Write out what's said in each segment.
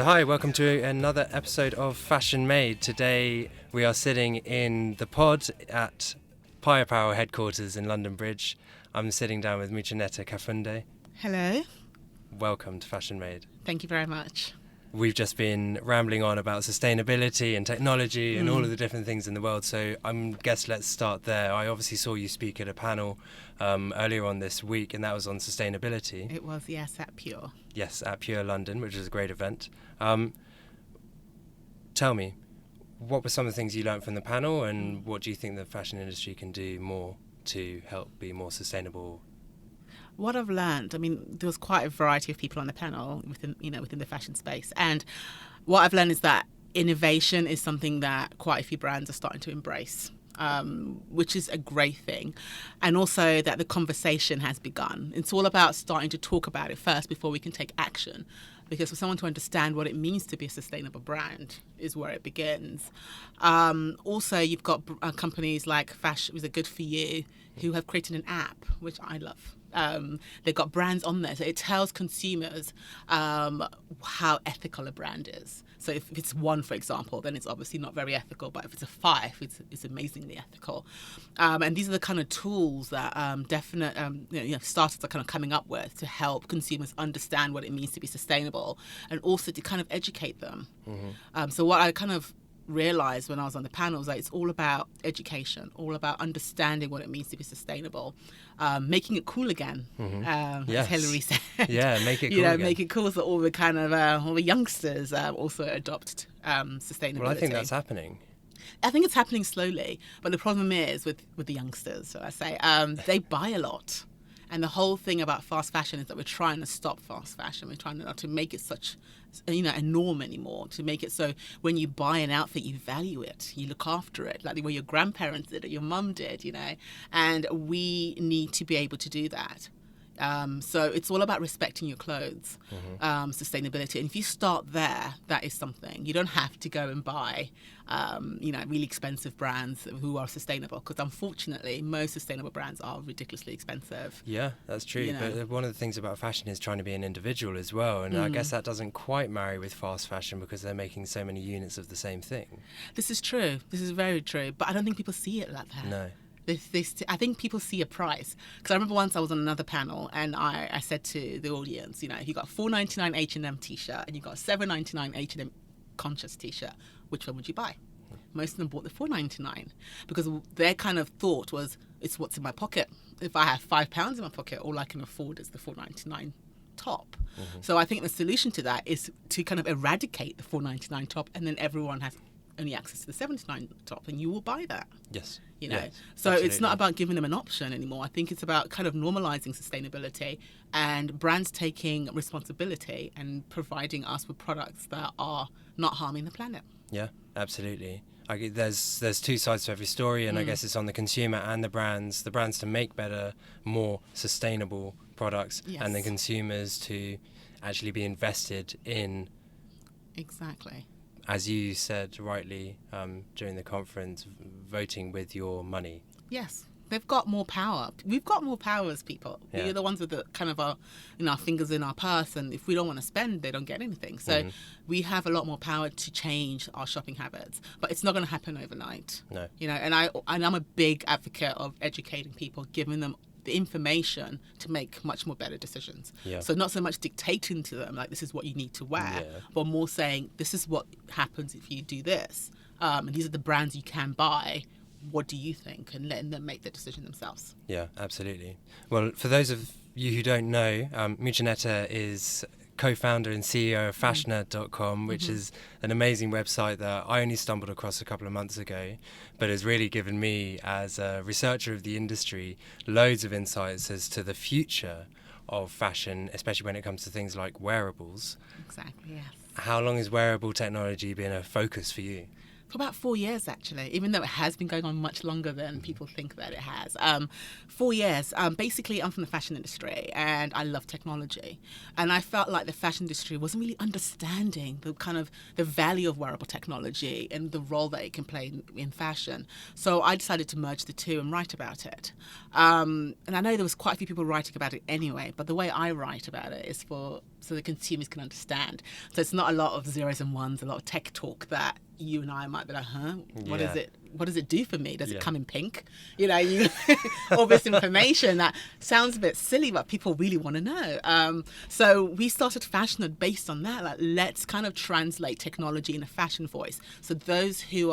So hi, welcome to another episode of Fashion Made. Today we are sitting in the pod at Firepower headquarters in London Bridge. I'm sitting down with Muchaneta Kapfunde. Hello. Welcome to Fashion Made. Thank you very much. We've just been rambling on about sustainability and technology and all of the different things in the world, so I guess let's start there. I obviously saw you speak at a panel earlier on this week, and that was on sustainability. It was, yes, at Pure. Yes, at Pure London, which was a great event. Tell me, what were some of the things you learned from the panel, and what do you think the fashion industry can do more to help be more sustainable? What I've learned, I mean, there was quite a variety of people on the panel within the fashion space. And what I've learned is that innovation is something that quite a few brands are starting to embrace, which is a great thing. And also that the conversation has begun. It's all about starting to talk about it first before we can take action. Because for someone to understand what it means to be a sustainable brand is where it begins. Also, you've got companies like Fashion Was It Good For You, who have created an app, which I love. They've got brands on there, so it tells consumers how ethical a brand is. So if it's 1, for example, then it's obviously not very ethical, but if it's a 5, it's amazingly ethical. And these are the kind of tools that startups are kind of coming up with to help consumers understand what it means to be sustainable and also to kind of educate them. Mm-hmm. So what I kind of realized when I was on the panel was that it's all about education, all about understanding what it means to be sustainable, making it cool again, Yes. as Hillary said. Yeah, make it cool again. Make it cool so all the kind of all the youngsters also adopt sustainability. Well, I think that's happening. I think it's happening slowly, but the problem is with the youngsters, so I say, they buy a lot. And the whole thing about fast fashion is that we're trying to stop fast fashion. We're trying not to make it such, a norm anymore, to make it so when you buy an outfit, you value it, you look after it, like the way your grandparents did or your mum did, and we need to be able to do that. So it's all about respecting your clothes, sustainability. And if you start there, that is something. You don't have to go and buy, really expensive brands who are sustainable, because unfortunately, most sustainable brands are ridiculously expensive. Yeah, that's true. But one of the things about fashion is trying to be an individual as well. And I guess that doesn't quite marry with fast fashion because they're making so many units of the same thing. This is true. This is very true. But I don't think people see it like that. No. I think people see a price, because I remember once I was on another panel and I said to the audience, if you got a $4.99 H&M t-shirt and you got a $7.99 H&M Conscious t-shirt, which one would you buy? Most of them bought the $4.99 because their kind of thought was, it's what's in my pocket. If I have £5 in my pocket, all I can afford is the $4.99 top. Mm-hmm. So I think the solution to that is to kind of eradicate the $4.99 top, and then everyone has only access to the $7.99 top, and you will buy that. Yes. Yes, so absolutely. It's not about giving them an option anymore. I think it's about kind of normalizing sustainability and brands taking responsibility and providing us with products that are not harming the planet. Yeah, absolutely. There's two sides to every story, and I guess it's on the consumer and the brands to make better, more sustainable products, and the consumers to actually be invested in. Exactly. As you said rightly during the conference, voting with your money. Yes, they've got more power. We've got more power as people. Yeah. We're the ones with the kind of our fingers in our purse, and if we don't want to spend, they don't get anything. So we have a lot more power to change our shopping habits, but it's not going to happen overnight. No. And I'm a big advocate of educating people, giving them the information to make much more better decisions. Yeah. So not so much dictating to them, like this is what you need to wear, but more saying this is what happens if you do this. And these are the brands you can buy. What do you think? And letting them make the decision themselves. Yeah, absolutely. Well, for those of you who don't know, Muchaneta is co-founder and CEO of fashioner.com, which is an amazing website that I only stumbled across a couple of months ago, but has really given me, as a researcher of the industry, loads of insights as to the future of fashion, especially when it comes to things like wearables. Exactly, yes. How long has wearable technology been a focus for you? For about 4 years, actually, even though it has been going on much longer than people think that it has. 4 years. Basically, I'm from the fashion industry and I love technology. And I felt like the fashion industry wasn't really understanding the value of wearable technology and the role that it can play in fashion. So I decided to merge the two and write about it. And I know there was quite a few people writing about it anyway, but the way I write about it is for so the consumers can understand. So it's not a lot of zeros and ones, a lot of tech talk that you and I might be like, what is it? What does it do for me? Does it come in pink? All this information that sounds a bit silly, but people really want to know. So we started Fashioned based on that. Like, let's kind of translate technology in a fashion voice. So those who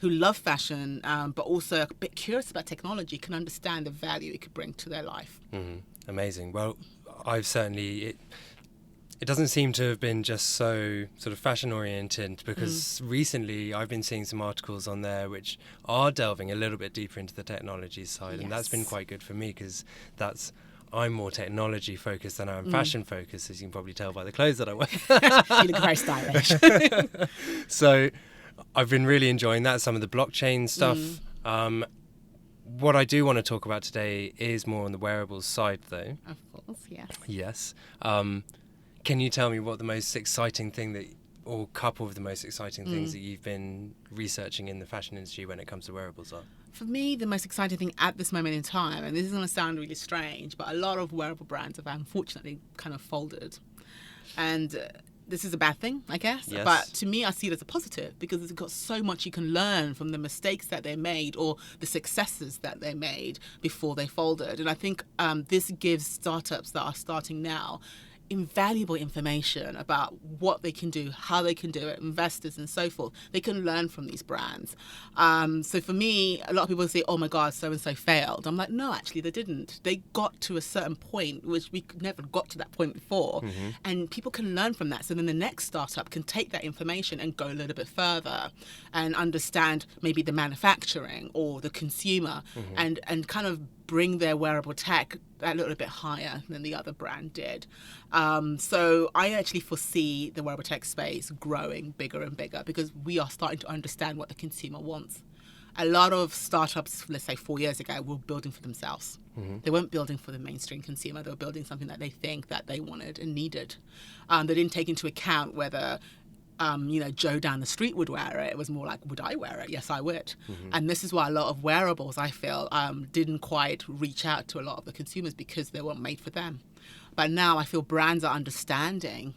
love fashion, but also a bit curious about technology, can understand the value it could bring to their life. Mm-hmm. Amazing. Well, I've certainly... It doesn't seem to have been just so sort of fashion oriented, because recently I've been seeing some articles on there which are delving a little bit deeper into the technology side, and that's been quite good for me, because I'm more technology focused than I'm fashion focused, as you can probably tell by the clothes that I wear. You look very stylish. So I've been really enjoying that, some of the blockchain stuff. What I do want to talk about today is more on the wearables side, though. Of course, yes. Yes. Can you tell me what the most exciting thing or couple of the most exciting things that you've been researching in the fashion industry when it comes to wearables are? For me, the most exciting thing at this moment in time, and this is going to sound really strange, but a lot of wearable brands have unfortunately kind of folded. And this is a bad thing, I guess. Yes. But to me, I see it as a positive, because it's got so much you can learn from the mistakes that they made or the successes that they made before they folded. And I think this gives startups that are starting now invaluable information about what they can do, how they can do it, investors and so forth. They can learn from these brands. So for me, a lot of people say, oh my God, so-and-so failed. I'm like, no, actually they didn't. They got to a certain point, which we never got to that point before. And people can learn from that. So then the next startup can take that information and go a little bit further and understand maybe the manufacturing or the consumer and kind of bring their wearable tech a little bit higher than the other brand did. So I actually foresee the wearable tech space growing bigger and bigger, because we are starting to understand what the consumer wants. A lot of startups, let's say 4 years ago, were building for themselves. They weren't building for the mainstream consumer. They were building something that they think that they wanted and needed. They didn't take into account whether Joe down the street would wear it. It was more like, would I wear it? Yes, I would. And this is why a lot of wearables, I feel, didn't quite reach out to a lot of the consumers, because they weren't made for them. But now I feel brands are understanding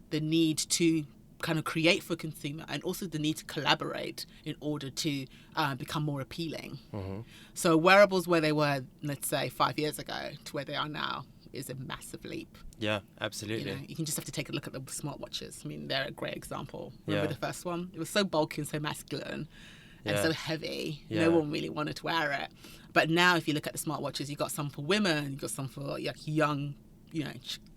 the need to kind of create for consumer, and also the need to collaborate in order to become more appealing. So wearables, where they were, let's say, 5 years ago to where they are now, is a massive leap. Yeah, absolutely. You can just have to take a look at the smartwatches. I mean, they're a great example. Remember the first one? It was so bulky and so masculine and so heavy. No one really wanted to wear it. But now, if you look at the smartwatches, you've got some for women, you've got some for young,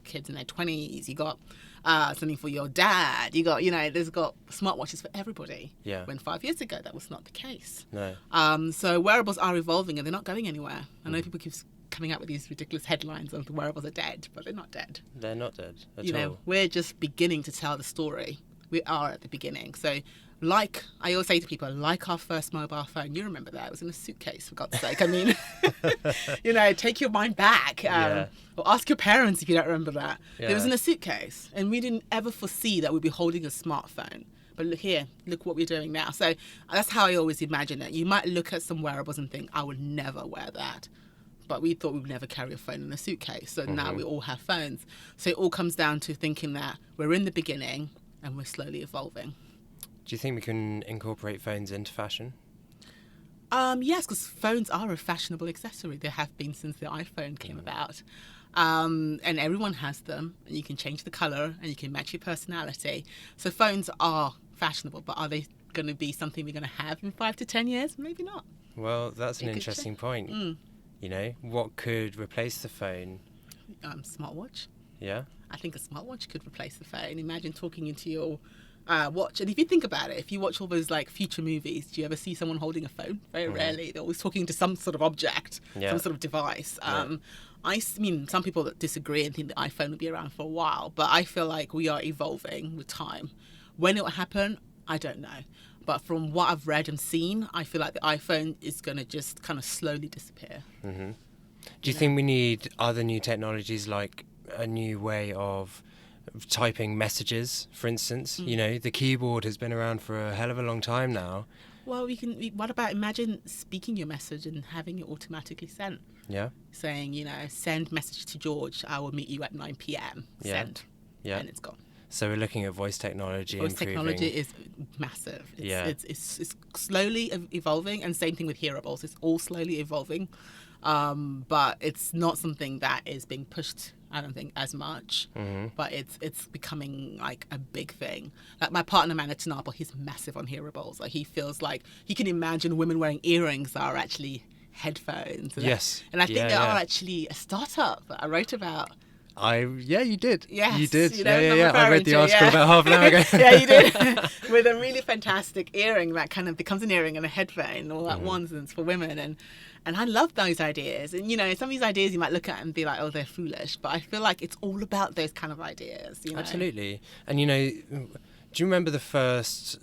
kids in their 20s. You got something for your dad. You got, there's got smartwatches for everybody. Yeah. When 5 years ago, that was not the case. No. So wearables are evolving, and they're not going anywhere. I know people keep coming out with these ridiculous headlines of the wearables are dead, but they're not dead. They're not dead at all. We're just beginning to tell the story. We are at the beginning. So, like I always say to people, like our first mobile phone, you remember that? It was in a suitcase, for God's sake. I mean, take your mind back. Or ask your parents if you don't remember that. Yeah. It was in a suitcase, and we didn't ever foresee that we'd be holding a smartphone. But look what we're doing now. So that's how I always imagine it. You might look at some wearables and think, I would never wear that. But we thought we would never carry a phone in a suitcase. So now we all have phones. So it all comes down to thinking that we're in the beginning and we're slowly evolving. Do you think we can incorporate phones into fashion? Yes, because phones are a fashionable accessory. They have been since the iPhone came about. And everyone has them. And you can change the colour and you can match your personality. So phones are fashionable, but are they going to be something we're going to have in 5 to 10 years? Maybe not. Well, that's an interesting point. What could replace the phone? Smartwatch. Yeah? I think a smartwatch could replace the phone. Imagine talking into your watch. And if you think about it, if you watch all those future movies, do you ever see someone holding a phone? Very rarely. They're always talking to some sort of object, some sort of device. I mean, some people that disagree and think the iPhone will be around for a while, but I feel like we are evolving with time. When it will happen, I don't know. But from what I've read and seen, I feel like the iPhone is going to just kind of slowly disappear. Do you think we need other new technologies, like a new way of typing messages, for instance? The keyboard has been around for a hell of a long time now. Well, what about imagine speaking your message and having it automatically sent? Yeah. Saying, send message to George, I will meet you at 9 p.m. Send. Yeah. and it's gone. So we're looking at voice technology Voice improving. technology is massive. Yeah. It's slowly evolving, and same thing with hearables. It's all slowly evolving, but it's not something that is being pushed, I don't think, as much. But it's becoming like a big thing. Like my partner Muchaneta, he's massive on hearables. Like he feels like he can imagine women wearing earrings that are actually headphones. Yes. And I think Yeah, there yeah. are actually a startup that I wrote about. Yeah, you did. Yes, you did. you know what I'm Yeah. I read the referring to, article yeah. about half an hour ago. Yeah, you did. With a really fantastic earring that kind of becomes an earring and a headphone all at once, and it's for women. And I love those ideas. And, you know, some of these ideas you might look at and be like, oh, they're foolish. But I feel like it's all about those kind of ideas, you know? Absolutely. And, you know, do you remember the first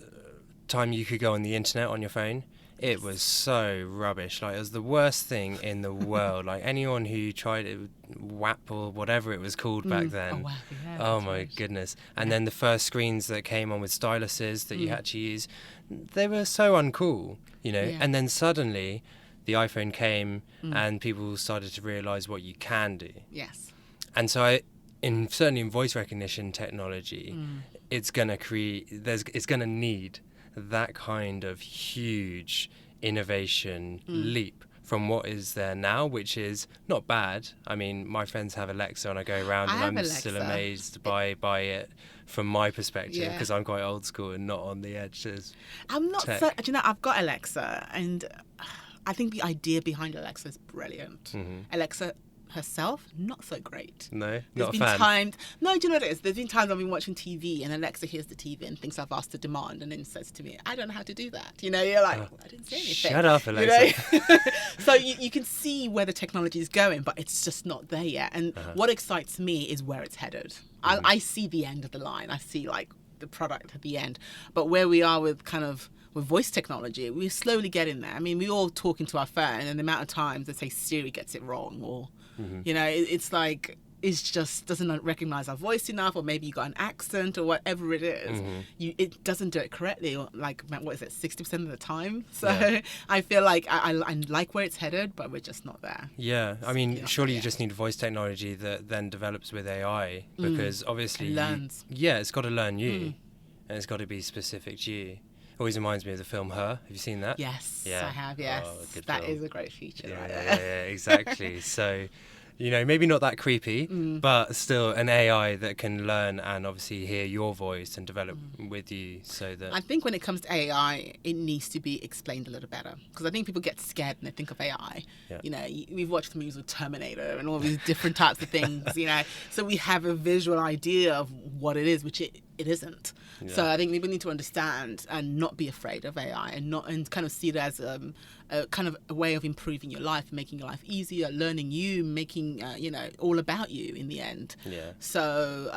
time you could go on the internet on your phone? It was so rubbish. Like, it was the worst thing in the world. Like, anyone who tried it, WAP or whatever it was called back then. Oh, wow, yeah, oh that's my right. goodness. And then the first screens that came on with styluses that you had to use, they were so uncool, you know. Yeah. And then suddenly the iPhone came and people started to realise what you can do. Yes. And so certainly in voice recognition technology, it's going to need that kind of huge innovation leap from what is there now, which is not bad. I mean, my friends have Alexa and I go around I and have I'm still Alexa. amazed by it from my perspective, Yeah. because I'm quite old school and not on the edges. I'm not Tech. so. Do you know, I've got Alexa, and I think the idea behind Alexa is brilliant. Alexa herself, not so great. No, There's not a been fan. times. No, do you know what it is? There's been times I've been watching TV and Alexa hears the TV and thinks I've asked to demand, and then says to me, "I don't know how to do that." You know, you're like, well, "I didn't say anything." Shut up, You Alexa. know? So you can see where the technology is going, but it's just not there yet. And what excites me is where it's headed. I see the end of the line. I see like the product at the end, but where we are with voice technology, we're slowly getting there. I mean, we all talk into our phone, and the amount of times they say Siri gets it wrong, or you know, it's like it just doesn't recognize our voice enough, or maybe you got an accent or whatever it is. It doesn't do it correctly, or like, what is it, 60% of the time? So Yeah. I feel like I like where it's headed, but we're just not there. Yeah, I mean, Yeah. surely you just need voice technology that then develops with AI, because obviously It learns. it's got to learn you, and it's got to be specific to you. Always reminds me of the film Her. Have you seen that? Yes, Yeah. I have. Yes, Oh, good that film. is a great feature. Yeah, right yeah, there. yeah, exactly. So, you know, maybe not that creepy, but still an AI that can learn and obviously hear your voice and develop with you, so that I think when it comes to AI, it needs to be explained a little better, because I think people get scared when they think of AI. Yeah. You know, we've watched the movies with Terminator and all these different types of things, you know, so we have a visual idea of what it is, which it isn't. So I think people need to understand and not be afraid of AI, and kind of see it as a kind of a way of improving your life, making your life easier, learning you, making you know, all about you in the end. Yeah. So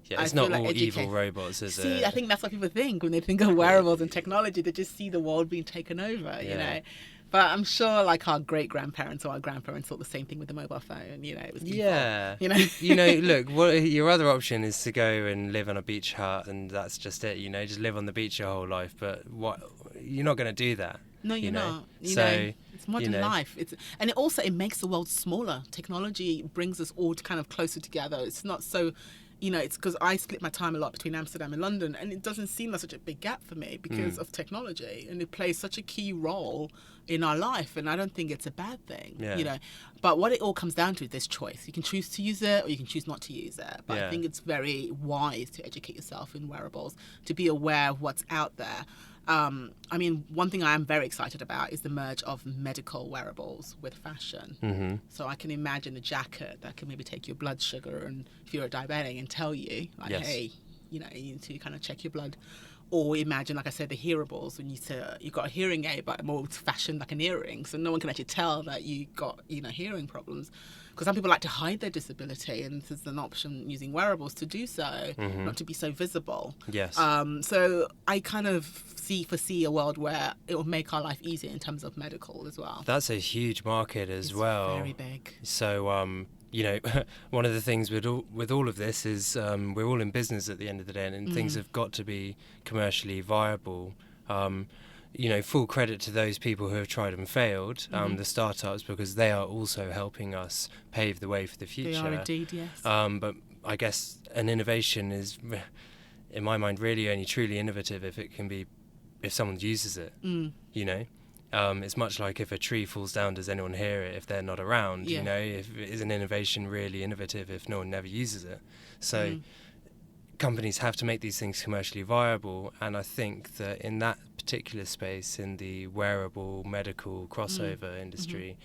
yeah, I it's feel not like all evil robots, is See, it? I think that's what people think when they think of wearables and technology. They just see the world being taken over, you Yeah. know. But I'm sure, like, our great-grandparents or our grandparents thought the same thing with the mobile phone. You know, it was default, Yeah. you know. You know, look, your other option is to go and live on a beach hut, and that's just it. You know, just live on the beach your whole life. But you're not going to do that. No, you you're know? not. You So, know, it's modern you know. life. And it makes the world smaller. Technology brings us all kind of closer together. It's not so, you know, it's because I split my time a lot between Amsterdam and London, and it doesn't seem like such a big gap for me because of technology, and it plays such a key role in our life, and I don't think it's a bad thing, Yeah. you know. But what it all comes down to is there's choice. You can choose to use it or you can choose not to use it. But Yeah. I think it's very wise to educate yourself in wearables, to be aware of what's out there. I mean, one thing I am very excited about is the merge of medical wearables with fashion. Mm-hmm. So I can imagine a jacket that can maybe take your blood sugar, and if you're a diabetic, and tell you, like, Yes. hey, you know, you need to kind of check your blood. Or imagine, like I said, the hearables, when you've got a hearing aid, but more fashioned like an earring, so no one can actually tell that you got, you know, hearing problems. Because some people like to hide their disability, and this is an option using wearables to do so, not to be so visible. Yes. So I kind of foresee a world where it will make our life easier in terms of medical as well. That's a huge market as It's well. very big. So, you know, one of the things with all of this is we're all in business at the end of the day, and things have got to be commercially viable. You know, full credit to those people who have tried and failed, the startups, because they are also helping us pave the way for the future. They are indeed, yes. But I guess an innovation is, in my mind, really only truly innovative if someone uses it. You know, it's much like if a tree falls down, does anyone hear it if they're not around? Yeah. You know, is an innovation really innovative if no one never uses it? So companies have to make these things commercially viable, and I think that in that particular space, in the wearable medical crossover industry,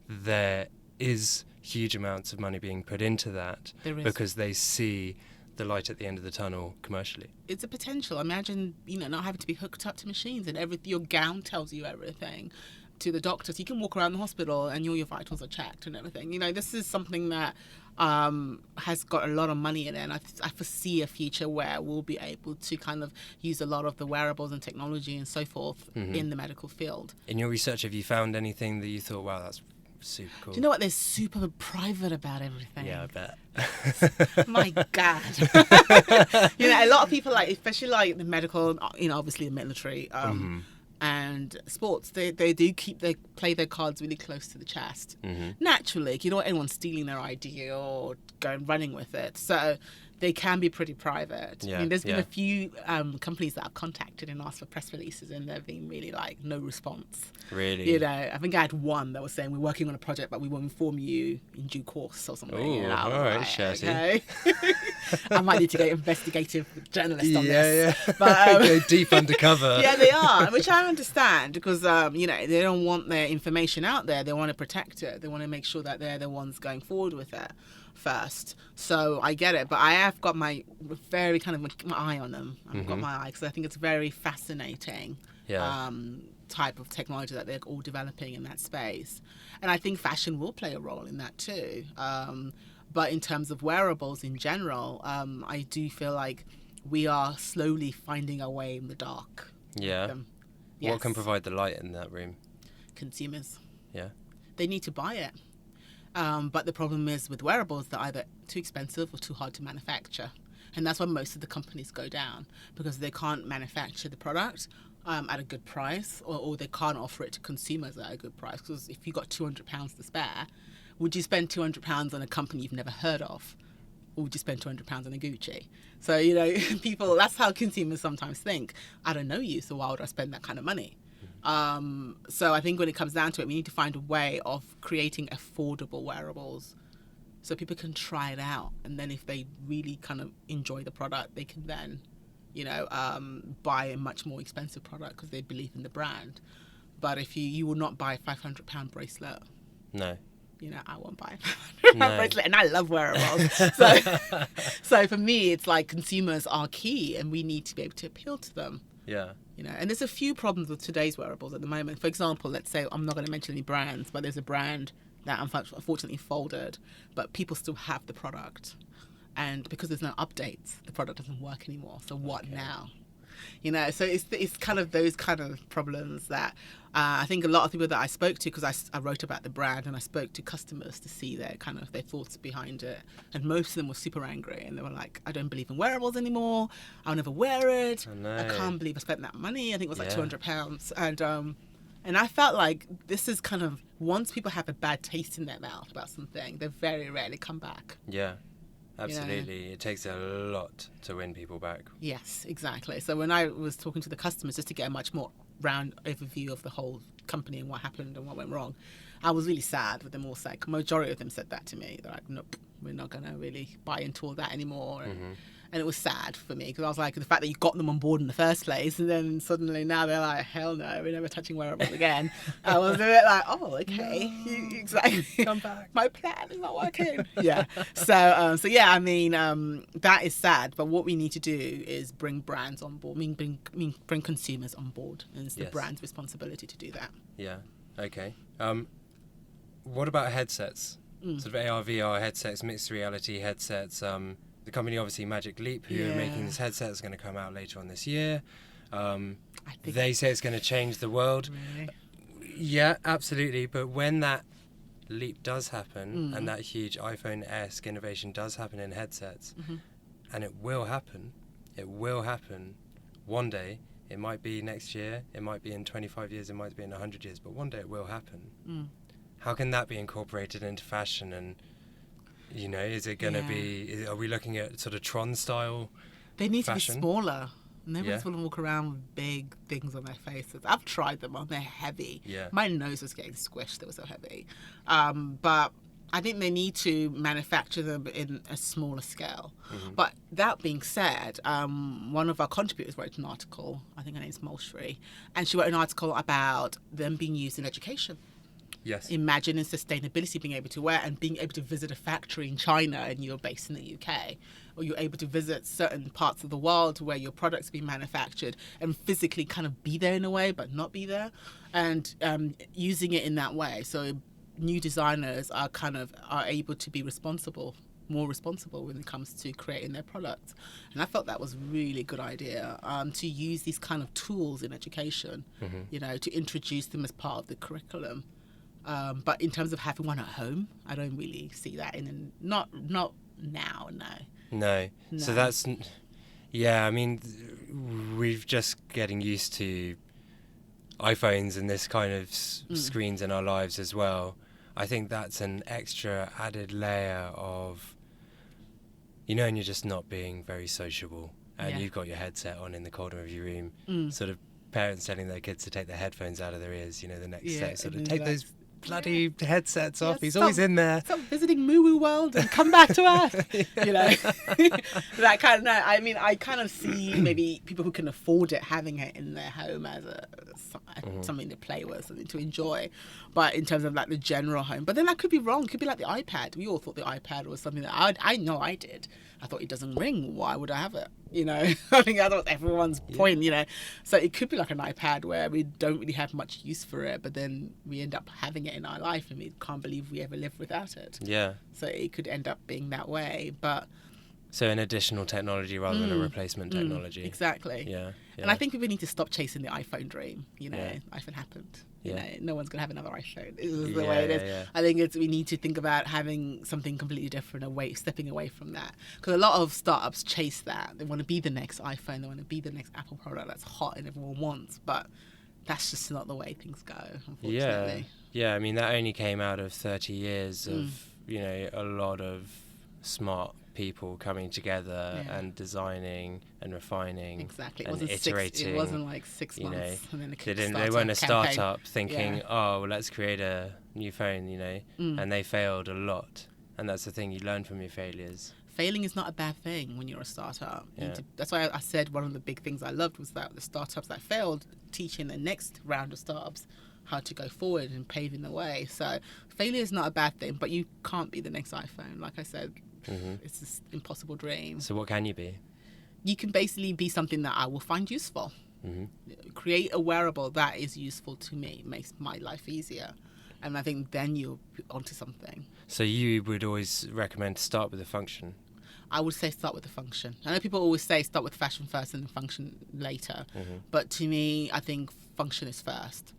there is huge amounts of money being put into that because they see the light at the end of the tunnel commercially. It's a potential. Imagine, not having to be hooked up to machines and your gown tells you everything to the doctors. You can walk around the hospital and all your vitals are checked and everything. This is something that has got a lot of money in it, and I foresee a future where we'll be able to kind of use a lot of the wearables and technology and so forth in the medical field. In your research, have you found anything that you thought, wow, that's super cool? Do you know what? They're super private about everything. Yeah, I bet. My God. A lot of people, especially the medical, obviously the military, and sports, they play their cards really close to the chest. Naturally, you don't want anyone stealing their ID or going running with it. So they can be pretty private. Yeah, There's been a few companies that I've contacted and asked for press releases, and they've been really no response. Really? I think I had one that was saying, we're working on a project, but we will inform you in due course or something. Ooh, all right, shouty. Okay. I might need to get investigative journalist on this. Yeah. But, go deep undercover. Yeah, they are, which I understand because, they don't want their information out there. They want to protect it. They want to make sure that they're the ones going forward with it first. So I get it, but I have got my very kind of my eye on them. I've got my eye because I think it's very fascinating type of technology that they're all developing in that space. And I think fashion will play a role in that too. But in terms of wearables in general, I do feel like we are slowly finding our way in the dark. Yeah. Yes. What can provide the light in that room? Consumers. Yeah. They need to buy it. But the problem is with wearables, they're either too expensive or too hard to manufacture. And that's why most of the companies go down, because they can't manufacture the product at a good price, or they can't offer it to consumers at a good price. Because if you've got £200 to spare, would you spend £200 on a company you've never heard of? Or would you spend £200 on a Gucci? So, people, that's how consumers sometimes think. I don't know you, so why would I spend that kind of money? So I think when it comes down to it, we need to find a way of creating affordable wearables so people can try it out. And then if they really kind of enjoy the product, they can then, buy a much more expensive product because they believe in the brand. But if you will not buy a £500 bracelet. No. I won't buy a £500 bracelet, and I love wearables. So for me, it's like consumers are key, and we need to be able to appeal to them. Yeah. And there's a few problems with today's wearables at the moment. For example, let's say, I'm not going to mention any brands, but there's a brand that unfortunately folded, but people still have the product. And because there's no updates, the product doesn't work anymore. So what now? So it's kind of those kind of problems that I think a lot of people that I spoke to, because I wrote about the brand and I spoke to customers to see their thoughts behind it, and most of them were super angry, and they were like, I don't believe in wearables anymore, I'll never wear it. Oh, no. I can't believe I spent that money. I think it was like £200, and I felt like this is kind of, once people have a bad taste in their mouth about something, they very rarely come back. Yeah. Absolutely. It takes a lot to win people back. Yes, exactly. So when I was talking to the customers, just to get a much more round overview of the whole company and what happened and what went wrong, I was really sad with them all said. Majority of them said that to me. They're like, nope, we're not going to really buy into all that anymore. And it was sad for me, because I was like, the fact that you got them on board in the first place, and then suddenly now they're like, hell no, we're never touching wearables again. I was a bit like, oh, okay. No, exactly. Come back. My plan is not working. Yeah. So yeah, I mean, that is sad. But what we need to do is bring brands on board. Bring consumers on board. And it's the brand's responsibility to do that. Yeah. Okay. What about headsets? Sort of AR, VR headsets, mixed reality headsets. The company, obviously, Magic Leap, who are making this headset, is going to come out later on this year. They say it's going to change the world. Really? Yeah, absolutely. But when that leap does happen, and that huge iPhone-esque innovation does happen in headsets, and it will happen one day. It might be next year, it might be in 25 years, it might be in 100 years, but one day it will happen. How can that be incorporated into fashion? And You know, is it going to be? Are we looking at sort of Tron style? They need fashion? to be smaller. Nobody's going to walk around with big things on their faces. I've tried them on; they're heavy. Yeah. My nose was getting squished; they were so heavy. But I think they need to manufacture them in a smaller scale. Mm-hmm. But that being said, one of our contributors wrote an article. I think her name's Mulshri, and she wrote an article about them being used in education. Yes. Imagining sustainability, being able to wear and being able to visit a factory in China and you're based in the UK, or you're able to visit certain parts of the world where your products being manufactured and physically kind of be there in a way but not be there, and using it in that way. So new designers are able to be more responsible when it comes to creating their products. And I felt that was a really good idea, to use these kind of tools in education, mm-hmm. To introduce them as part of the curriculum. But in terms of having one at home, I don't really see that not now, No. So that's, I mean, we're just getting used to iPhones and this kind of screens in our lives as well. I think that's an extra added layer of, and you're just not being very sociable, and you've got your headset on in the corner of your room, sort of parents telling their kids to take their headphones out of their ears, the next step, sort of take those bloody headsets off. He's always in there. Stop visiting Moo Woo World and come back to Earth. That kind of. I mean, I kind of see maybe people who can afford it having it in their home as something to play with, something to enjoy. But in terms of like the general home, but then that could be wrong. It could be like the iPad. We all thought the iPad was something that I know I did. I thought it doesn't ring. Why would I have it? I think that was everyone's point. So it could be like an iPad where we don't really have much use for it, but then we end up having it in our life and we can't believe we ever lived without it. Yeah. So it could end up being that way, but. So an additional technology rather than a replacement technology. Exactly. Yeah. And I think people need to stop chasing the iPhone dream. iPhone happened. No one's going to have another iPhone. This is the way it is. Yeah. I think we need to think about having something completely different, stepping away from that. Because a lot of startups chase that. They want to be the next iPhone. They want to be the next Apple product that's hot and everyone wants. But that's just not the way things go, unfortunately. Yeah. I mean, that only came out of 30 years of, a lot of smart people coming together and designing and refining and iterating. It wasn't like 6 months. And then they weren't a startup thinking, well, let's create a new phone, and they failed a lot. And that's the thing, you learn from your failures. Failing is not a bad thing when you're a startup. That's why I said one of the big things I loved was that the startups that failed, teaching the next round of startups how to go forward and paving the way. So failure is not a bad thing, but you can't be the next iPhone. Like I said, it's this impossible dream. So what can you be? You can basically be something that I will find useful. Create a wearable that is useful to me. It makes my life easier. And I think then you're onto something. So you would always recommend to start with a function? I would say start with the function. I know people always say start with fashion first and function later. But to me, I think function is first.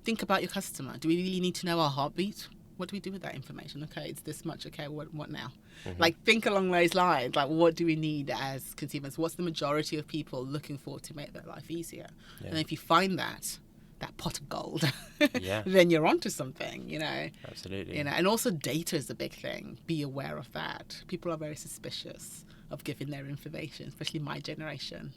Think about your customer. Do we really need to know our heartbeat? What do we do with that information? Okay, it's this much. Okay, what now? Like, think along those lines. Like, what do we need as consumers? What's the majority of people looking for to make their life easier? And if you find that pot of gold, then you're onto something, Absolutely. And also data is a big thing. Be aware of that. People are very suspicious of giving their information, especially my generation.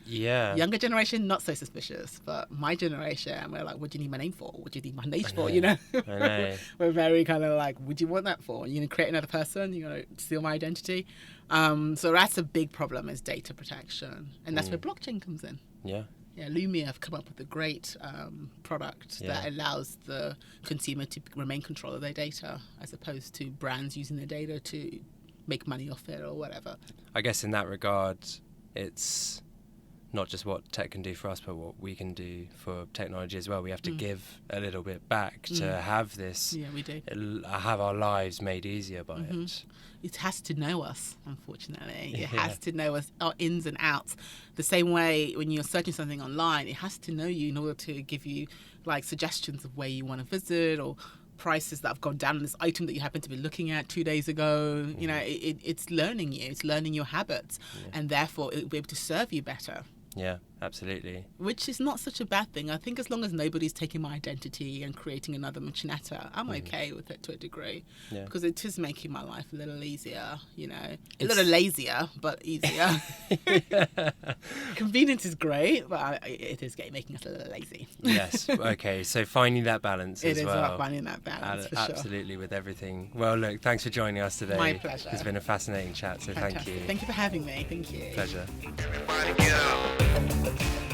Younger generation, not so suspicious, but my generation, we're like, what do you need my name for? What do you need my age for? I know. We're very kind of like, what do you want that for? You're going to create another person? You're going to steal my identity? So that's a big problem, is data protection. And that's where blockchain comes in. Lumia have come up with a great product that allows the consumer to remain in control of their data, as opposed to brands using their data to make money off it or whatever. I guess in that regard, it's not just what tech can do for us, but what we can do for technology as well. We have to give a little bit back to have this. Yeah, we do. Have our lives made easier by it. It has to know us, unfortunately. It has to know us, our ins and outs. The same way when you're searching something online, it has to know you in order to give you like suggestions of where you want to visit or prices that have gone down on this item that you happen to be looking at 2 days ago. It's learning you. It's learning your habits. And therefore, it will be able to serve you better. Yeah, Absolutely. Which is not such a bad thing. I think as long as nobody's taking my identity and creating another Muchaneta, I'm okay with it to a degree. Yeah. Because it is making my life a little easier, you know. A little lazier, but easier. Convenience is great, but it is making us a little lazy. Yes. Okay. So finding that balance as It is well. about finding that balance, for sure. Absolutely, with everything. Well, look, thanks for joining us today. My pleasure. It's been a fascinating chat, so Fantastic. thank you. Thank you for having me. Thank you. Pleasure. Everybody get up.